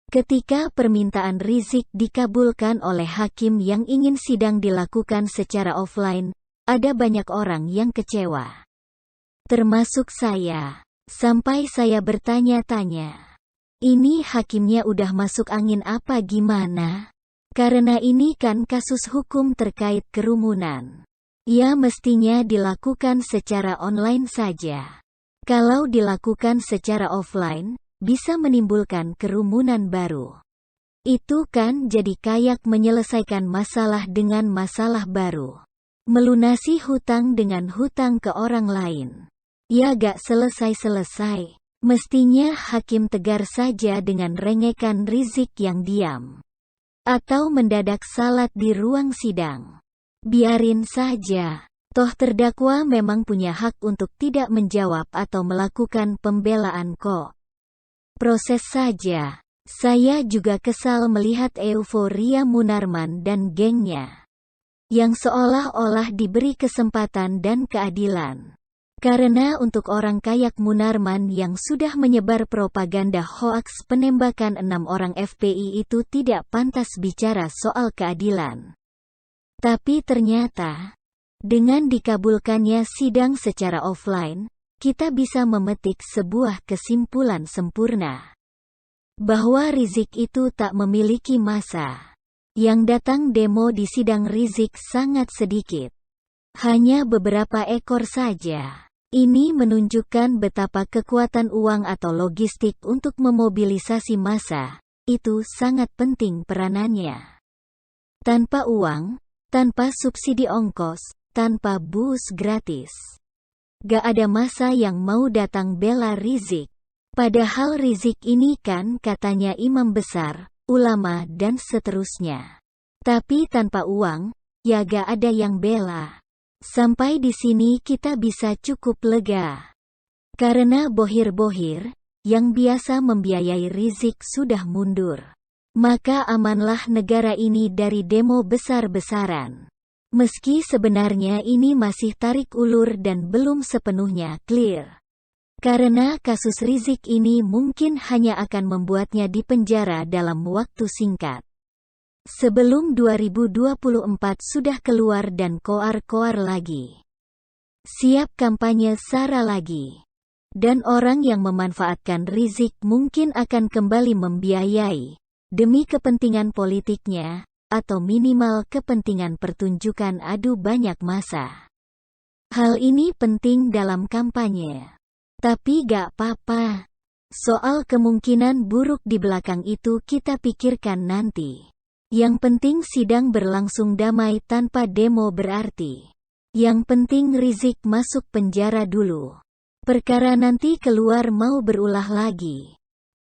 Ketika permintaan Rizik dikabulkan oleh hakim yang ingin sidang dilakukan secara offline, ada banyak orang yang kecewa. Termasuk saya. Sampai saya bertanya-tanya, ini hakimnya udah masuk angin apa gimana? Karena ini kan kasus hukum terkait kerumunan. Ya mestinya dilakukan secara online saja. Kalau dilakukan secara offline, bisa menimbulkan kerumunan baru. Itu kan jadi kayak menyelesaikan masalah dengan masalah baru. Melunasi hutang dengan hutang ke orang lain. Ya gak selesai-selesai. Mestinya hakim tegar saja dengan rengekan Rizik yang diam. Atau mendadak salat di ruang sidang. Biarin saja. Toh terdakwa memang punya hak untuk tidak menjawab atau melakukan pembelaan kok. Proses saja. Saya juga kesal melihat euforia Munarman dan gengnya. Yang seolah-olah diberi kesempatan dan keadilan. Karena untuk orang kayak Munarman yang sudah menyebar propaganda hoaks penembakan 6 orang FPI itu tidak pantas bicara soal keadilan. Tapi ternyata, dengan dikabulkannya sidang secara offline, kita bisa memetik sebuah kesimpulan sempurna. Bahwa Rizik itu tak memiliki massa. Yang datang demo di sidang Rizik sangat sedikit. Hanya beberapa ekor saja. Ini menunjukkan betapa kekuatan uang atau logistik untuk memobilisasi massa, itu sangat penting peranannya. Tanpa uang, tanpa subsidi ongkos, tanpa bus gratis. Gak ada massa yang mau datang bela Rizik. Padahal Rizik ini kan katanya imam besar, ulama dan seterusnya. Tapi tanpa uang, ya gak ada yang bela. Sampai di sini kita bisa cukup lega. Karena bohir-bohir, yang biasa membiayai Rizik sudah mundur. Maka amanlah negara ini dari demo besar-besaran. Meski sebenarnya ini masih tarik ulur dan belum sepenuhnya clear. Karena kasus Rizik ini mungkin hanya akan membuatnya dipenjara dalam waktu singkat. Sebelum 2024 sudah keluar dan koar-koar lagi. Siap kampanye SARA lagi. Dan orang yang memanfaatkan Rizik mungkin akan kembali membiayai, demi kepentingan politiknya, atau minimal kepentingan pertunjukan adu banyak massa. Hal ini penting dalam kampanye. Tapi gak apa-apa. Soal kemungkinan buruk di belakang itu kita pikirkan nanti. Yang penting sidang berlangsung damai tanpa demo berarti. Yang penting Rizik masuk penjara dulu. Perkara nanti keluar mau berulah lagi.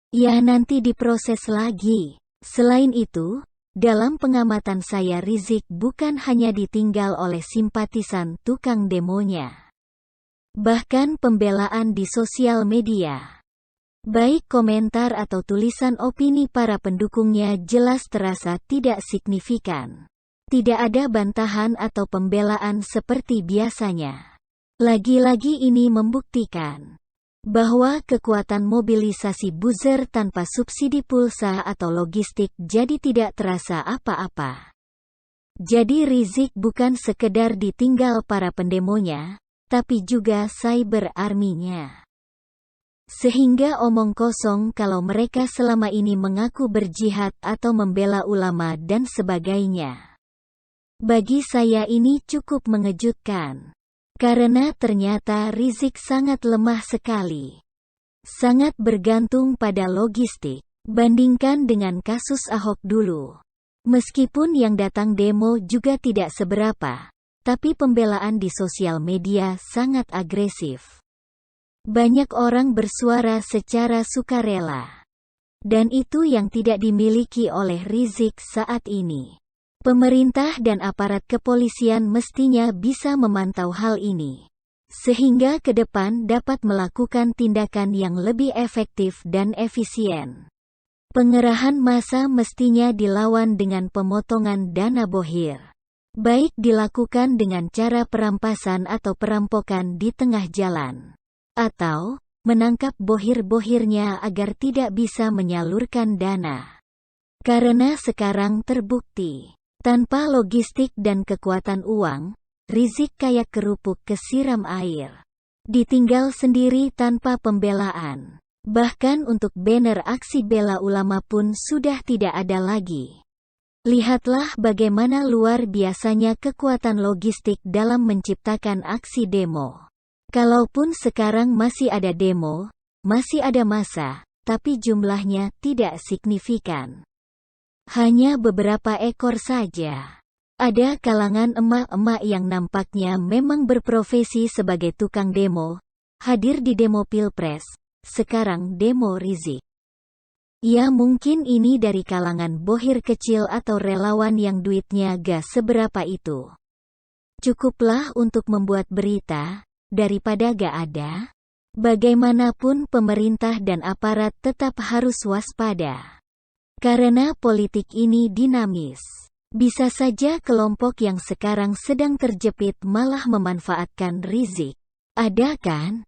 Ya nanti diproses lagi. Selain itu, dalam pengamatan saya Rizik bukan hanya ditinggal oleh simpatisan tukang demonya. Bahkan pembelaan di sosial media. Baik komentar atau tulisan opini para pendukungnya jelas terasa tidak signifikan. Tidak ada bantahan atau pembelaan seperti biasanya. Lagi-lagi ini membuktikan bahwa kekuatan mobilisasi buzzer tanpa subsidi pulsa atau logistik jadi tidak terasa apa-apa. Jadi Rizik bukan sekedar ditinggal para pendemonya, tapi juga cyber army-nya. Sehingga omong kosong kalau mereka selama ini mengaku berjihad atau membela ulama dan sebagainya. Bagi saya ini cukup mengejutkan. Karena ternyata Rizik sangat lemah sekali. Sangat bergantung pada logistik. Bandingkan dengan kasus Ahok dulu. Meskipun yang datang demo juga tidak seberapa, tapi pembelaan di sosial media sangat agresif. Banyak orang bersuara secara sukarela. Dan itu yang tidak dimiliki oleh Rizik saat ini. Pemerintah dan aparat kepolisian mestinya bisa memantau hal ini. Sehingga ke depan dapat melakukan tindakan yang lebih efektif dan efisien. Pengerahan massa mestinya dilawan dengan pemotongan dana bohir. Baik dilakukan dengan cara perampasan atau perampokan di tengah jalan. Atau menangkap bohir-bohirnya agar tidak bisa menyalurkan dana. Karena sekarang terbukti, tanpa logistik dan kekuatan uang, Rizik kayak kerupuk kesiram air. Ditinggal sendiri tanpa pembelaan. Bahkan untuk banner aksi bela ulama pun sudah tidak ada lagi. Lihatlah bagaimana luar biasanya kekuatan logistik dalam menciptakan aksi demo. Kalaupun sekarang masih ada demo, masih ada massa, tapi jumlahnya tidak signifikan. Hanya beberapa ekor saja. Ada kalangan emak-emak yang nampaknya memang berprofesi sebagai tukang demo, hadir di demo Pilpres, sekarang demo Rizik. Ya mungkin ini dari kalangan bohir kecil atau relawan yang duitnya gak seberapa itu. Cukuplah untuk membuat berita, daripada gak ada. Bagaimanapun pemerintah dan aparat tetap harus waspada. Karena politik ini dinamis. Bisa saja kelompok yang sekarang sedang terjepit malah memanfaatkan Rizik. Ada kan?